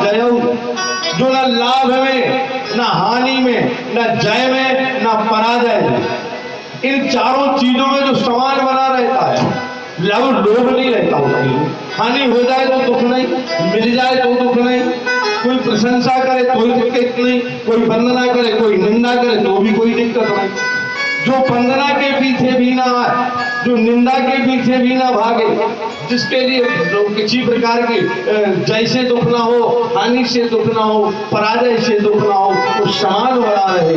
जयऊ, जो न लाभ में, न हानि में, न जय में, न पराजय में, इन चारों चीजों में जो समान बना रहता है, लोभ नहीं रहता उसकी। हानि हो जाए तो दुख नहीं, मिल जाए तो दुख नहीं, कोई प्रशंसा करे कोई दिक्कत नहीं, कोई वंदना करे कोई निंदा करे तो भी कोई दिक्कत नहीं। जो वंदना के पीछे भी ना आए, जो निंदा के पीछे भी ना भागे, जिसके लिए किसी प्रकार की जय से दुख ना हो, हानि से दुख ना हो, पराजय से दुख ना हो, वो समान बना रहे,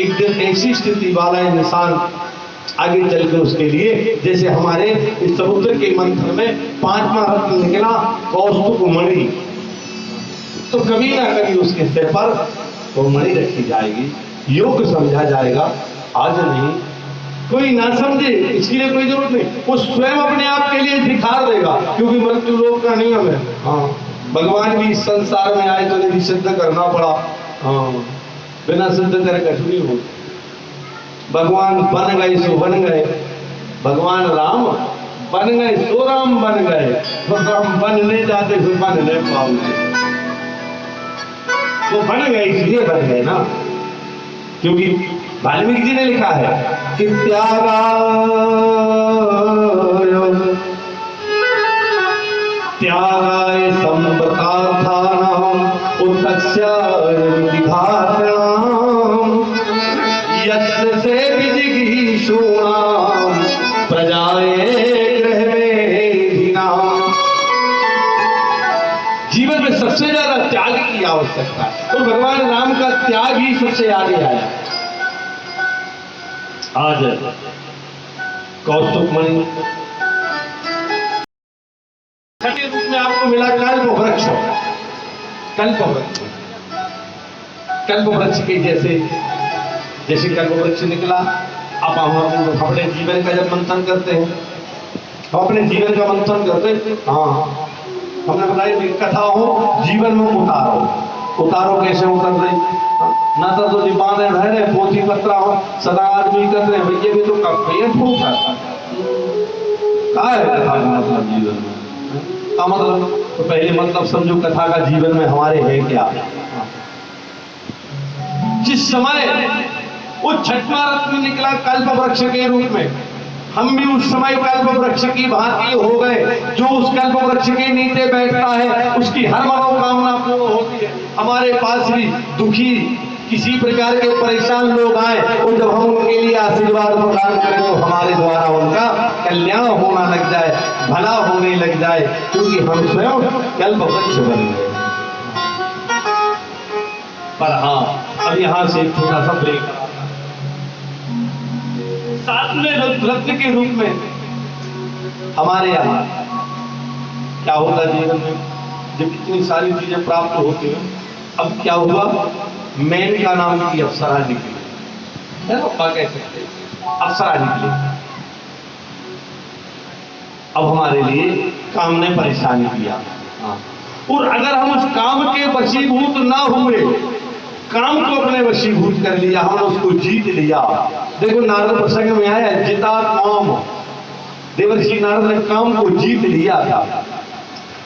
एक दिन ऐसी स्थिति वाला इंसान आगे चल के उसके लिए, जैसे हमारे इस समुद्र के मंथन में 5वां रत्न निकला कौस्तुभ मणि, तो कभी ना कभी उसके सिर पर वो मणि रखी जाएगी, योग समझा जाएगा। आज नहीं, कोई ना समझे इसके लिए कोई जरूरत नहीं, वो स्वयं अपने आप के लिए दिखा देगा, क्योंकि मृत्यु लोक का नियम है। हाँ, भगवान भी इस संसार में आए तो नहीं सिद्ध करना पड़ा। हाँ, बिना सिद्ध करे कठिन नहीं हो। भगवान बन गए सो बन गए, भगवान राम बन गए सो राम बन गए, तो राम बनने जाते फिर बन नहीं पाओगे। वो बन गए इसलिए बन गए ना, क्योंकि वाल्मीकि जी ने लिखा है कि त्यागाय संपदार्थानां उत्तस्याय विभाषाणां यस्य सेविजिगीषूणां प्रजाये गृहमेधिनाम्। जीवन में सबसे ज्यादा त्याग की आवश्यकता है, तो भगवान राम का त्याग ही सबसे आगे आया। आज कौस्तुभ मणि छठे रूप में आपको मिला कल्प वृक्ष। कल्प वृक्ष, कल्प वृक्ष के जैसे जैसे कल्प वृक्ष निकला, अब हम अपने जीवन का जब मंथन करते हैं, हम अपने जीवन का मंथन करते हैं। हाँ, हमने बताया कि कथा हो जीवन में उतारो कैसे उतर रही ना, तो निबाने रह रहे पोथी पत्रा हो सदा आदमी कर रहे भैया भी तो कब फूक है कथा का मतलब जीवन में का मतलब, तो पहले मतलब समझो कथा का जीवन में हमारे है क्या। जिस समय वो छठवां रत्न निकला कल्प वृक्ष के रूप में, हम भी उस समय कल्प वृक्ष की भांति हो गए। जो उस कल्प वृक्ष के नीचे बैठता है उसकी हर मनोकामना पूर्ण होती है। हमारे पास भी दुखी किसी प्रकार के परेशान लोग आए और जब हम उनके लिए आशीर्वाद प्रदान करें तो हमारे द्वारा उनका कल्याण होना लग जाए, भला होने लग जाए, क्योंकि हम स्वयं कल्प वृक्ष बन गए। पर हाँ, अब यहां से एक छोटा सा ब्रेक। सातवें रत्न के रूप में हमारे यहाँ क्या होता है जीवन में, जब इतनी सारी चीजें प्राप्त होती हैं, अब क्या हुआ, मेनका नाम की अप्सरा निकली है ना, कह सकते अप्सरा निकली। अब हमारे लिए काम ने परेशानी किया, और अगर हम उस काम के वशीभूत ना हुए, काम को अपने वशीभूत कर लिया, हमने उसको जीत लिया। देखो नारद प्रसंग में आया जिता काम, देवर्षि नारद ने काम को जीत लिया था।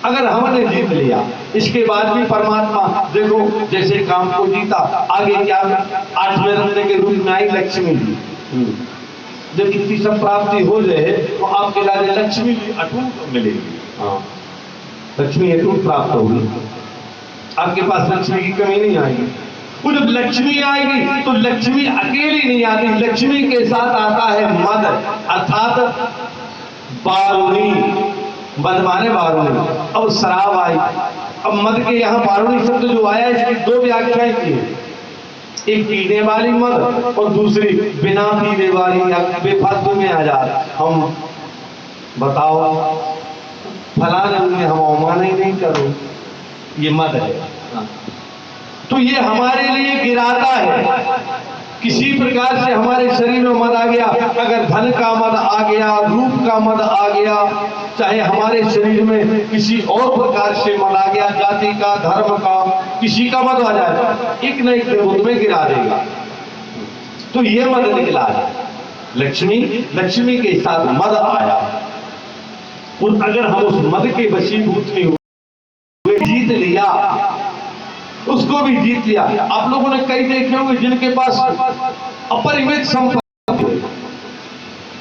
अगर हमने जीत लिया, इसके बाद भी परमात्मा देखो जैसे काम को जीता, आगे क्या 8वें रत्न के रूप में आई लक्ष्मी जी। जब इतनी सब प्राप्ति हो जाए तो आपके लिए लक्ष्मी भी अटूट मिलेगी। हाँ, लक्ष्मी अटूट प्राप्त होगी, आपके पास लक्ष्मी की कमी नहीं आएगी। वो जब लक्ष्मी आएगी तो लक्ष्मी अकेली नहीं आती, लक्ष्मी के साथ आता है मद, अर्थात बारुणी। मद माने बारुणी। अब शराब आई, अब मद के यहाँ बारुणी शब्द जो आया इसकी दो व्याख्याएं की है, एक पीने वाली मद और दूसरी बिना पीने वाली या बेफालतू में आ जाए। हम बताओ फलाने में हम अवमान ही नहीं करो, ये मद है। तो ये हमारे लिए गिराता है, किसी प्रकार से हमारे शरीर में मद आ गया, अगर धन का मद आ गया, रूप का मद आ गया, चाहे हमारे शरीर में किसी और प्रकार से मद आ गया, जाति का, धर्म का, किसी का मद आ जाए, एक न एक दिन में गिरा देगा। तो ये मद निकला है, लक्ष्मी के साथ मद आया, और अगर हम उस मद के वशीभूत नहीं हुए, जीत लिया उसको भी जीत लिया। आप लोगों ने कई देखे होंगे जिनके पास अपरिमित संपत्ति,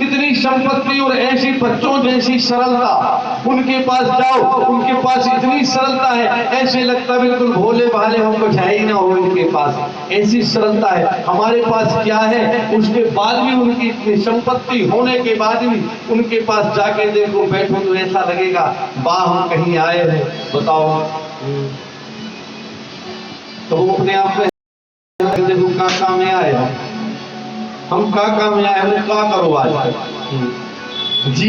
इतनी संपत्ति और ऐसी बच्चों जैसी सरलता, उनके पास जाओ उनके पास इतनी सरलता है, ऐसे लगता बिल्कुल भोले भाले, हम कुछ है ही ना हो इनके पास, ऐसी सरलता है। हमारे पास क्या है, उसके बाद भी उनकी इतनी संपत्ति होने के बाद भी उनके पास जाके देखो बैठो तो ऐसा लगेगा वाह हम कहीं आए हैं। बताओ तो वो अपने आप में देखो का में आए हम का में आए, वो का करो आज जीवन